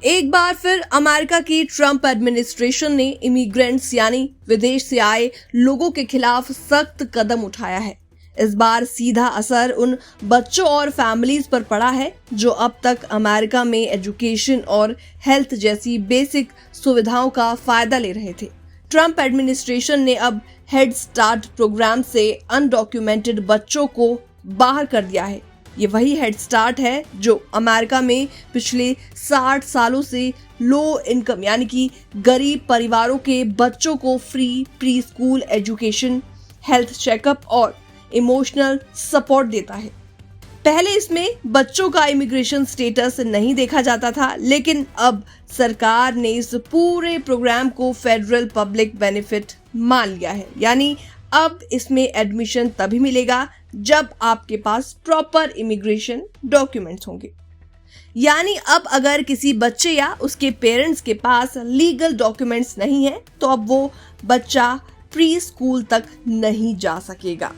एक बार फिर अमेरिका की ट्रंप एडमिनिस्ट्रेशन ने इमिग्रेंट्स यानी विदेश से आए लोगों के खिलाफ सख्त कदम उठाया है। इस बार सीधा असर उन बच्चों और फैमिलीज पर पड़ा है जो अब तक अमेरिका में एजुकेशन और हेल्थ जैसी बेसिक सुविधाओं का फायदा ले रहे थे। ट्रंप एडमिनिस्ट्रेशन ने अब हेड स्टार्ट प्रोग्राम से अनडॉक्यूमेंटेड बच्चों को बाहर कर दिया है। ये वही हेड स्टार्ट है जो अमेरिका में पिछले 60 सालों से लो इनकम यानी कि गरीब परिवारों के बच्चों को free pre school education, health checkup और इमोशनल सपोर्ट देता है। पहले इसमें बच्चों का इमिग्रेशन स्टेटस नहीं देखा जाता था, लेकिन अब सरकार ने इस पूरे प्रोग्राम को फेडरल पब्लिक बेनिफिट मान लिया है। यानी अब इसमें एडमिशन तभी मिलेगा जब आपके पास प्रॉपर इमिग्रेशन डॉक्यूमेंट्स होंगे। यानी अब अगर किसी बच्चे या उसके पेरेंट्स के पास लीगल डॉक्यूमेंट्स नहीं है तो अब वो बच्चा प्री स्कूल तक नहीं जा सकेगा।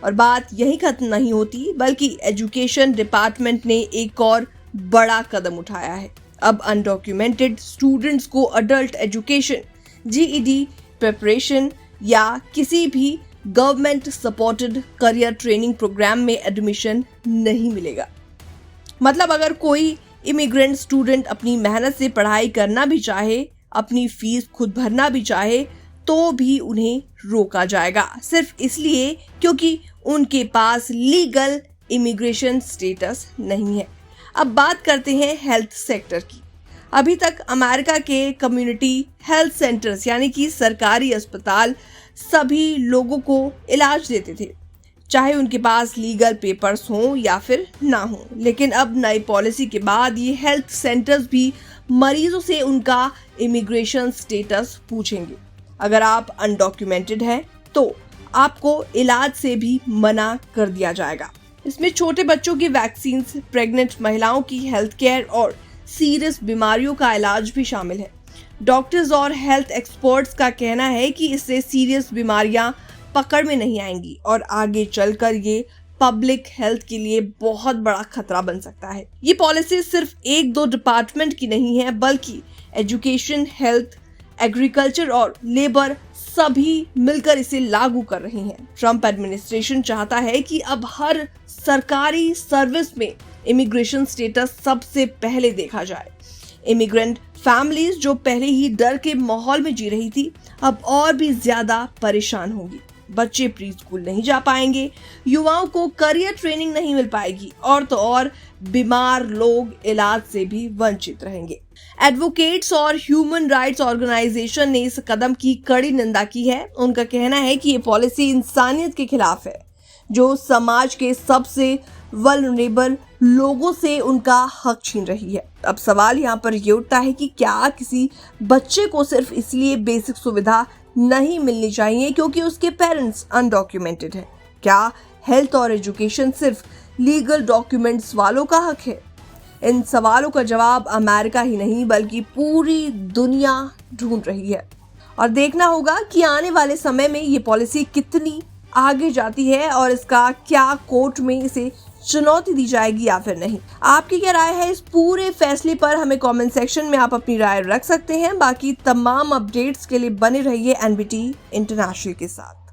और बात यही खत्म नहीं होती, बल्कि एजुकेशन डिपार्टमेंट ने एक और बड़ा कदम उठाया है। अब अनडॉक्यूमेंटेड स्टूडेंट्स को अडल्ट एजुकेशन, जीईडी प्रिपरेशन या किसी भी government supported career training program में एडमिशन नहीं मिलेगा। मतलब अगर कोई इमिग्रेंट स्टूडेंट अपनी मेहनत से पढ़ाई करना भी चाहे, अपनी फीस खुद भरना भी चाहे, तो भी उन्हें रोका जाएगा, सिर्फ इसलिए क्योंकि उनके पास लीगल इमिग्रेशन स्टेटस नहीं है। अब बात करते हैं हेल्थ सेक्टर की। अभी तक अमेरिका के कम्युनिटी हेल्थ सेंटर्स यानी कि सरकारी अस्पताल सभी लोगों को इलाज देते थे, चाहे उनके पास लीगल पेपर्स हों या फिर ना हों। लेकिन अब नई पॉलिसी के बाद ये हेल्थ सेंटर्स भी मरीजों से उनका इमिग्रेशन स्टेटस पूछेंगे। अगर आप अनडॉक्यूमेंटेड हैं तो आपको इलाज से भी मना कर दिया जाएगा। इसमें छोटे बच्चों की वैक्सीन, प्रेग्नेंट महिलाओं की हेल्थ केयर और सीरियस बीमारियों का इलाज भी शामिल है। डॉक्टर्स और हेल्थ एक्सपर्ट्स का कहना है कि इससे सीरियस बीमारियां पकड़ में नहीं आएंगी और आगे चलकर ये पब्लिक हेल्थ के लिए बहुत बड़ा खतरा बन सकता है। ये पॉलिसी सिर्फ एक दो डिपार्टमेंट की नहीं है, बल्कि एजुकेशन, हेल्थ, एग्रीकल्चर और लेबर सभी मिलकर इसे लागू कर रही हैं। ट्रंप एडमिनिस्ट्रेशन चाहता है कि अब हर सरकारी सर्विस में इमिग्रेशन स्टेटस सबसे पहले देखा जाए। इमिग्रेंट फैमिलीज जो पहले ही डर के माहौल में जी रही थी, अब और भी ज्यादा परेशान होंगी। बच्चे प्री स्कूल नहीं जा पाएंगे, युवाओं को करियर ट्रेनिंग नहीं मिल पाएगी और तो और बीमार लोग इलाज से भी वंचित रहेंगे। एडवोकेट्स और ह्यूमन राइट्स ऑर्गेनाइजेशन ने इस कदम की कड़ी निंदा की है। उनका कहना है कि ये पॉलिसी इंसानियत के खिलाफ है, जो समाज के सबसे वल्नरेबल लोगों से उनका हक छीन रही है। अब सवाल यहाँ पर ये उठता है कि क्या किसी बच्चे को सिर्फ इसलिए बेसिक सुविधा नहीं मिलनी चाहिए क्योंकि उसके पेरेंट्स अनडॉक्यूमेंटेड हैं? क्या हेल्थ और एजुकेशन सिर्फ लीगल डॉक्यूमेंट्स वालों का हक है? इन सवालों का जवाब अमेरिका ही नहीं बल्कि पूरी दुनिया ढूंढ रही है और देखना होगा कि आने वाले समय में ये पॉलिसी कितनी आगे जाती है और इसका क्या कोर्ट में इसे चुनौती दी जाएगी या फिर नहीं। आपकी क्या राय है इस पूरे फैसले पर? हमें कमेंट सेक्शन में आप अपनी राय रख सकते हैं। बाकी तमाम अपडेट्स के लिए बने रहिए एनबीटी इंटरनेशनल के साथ।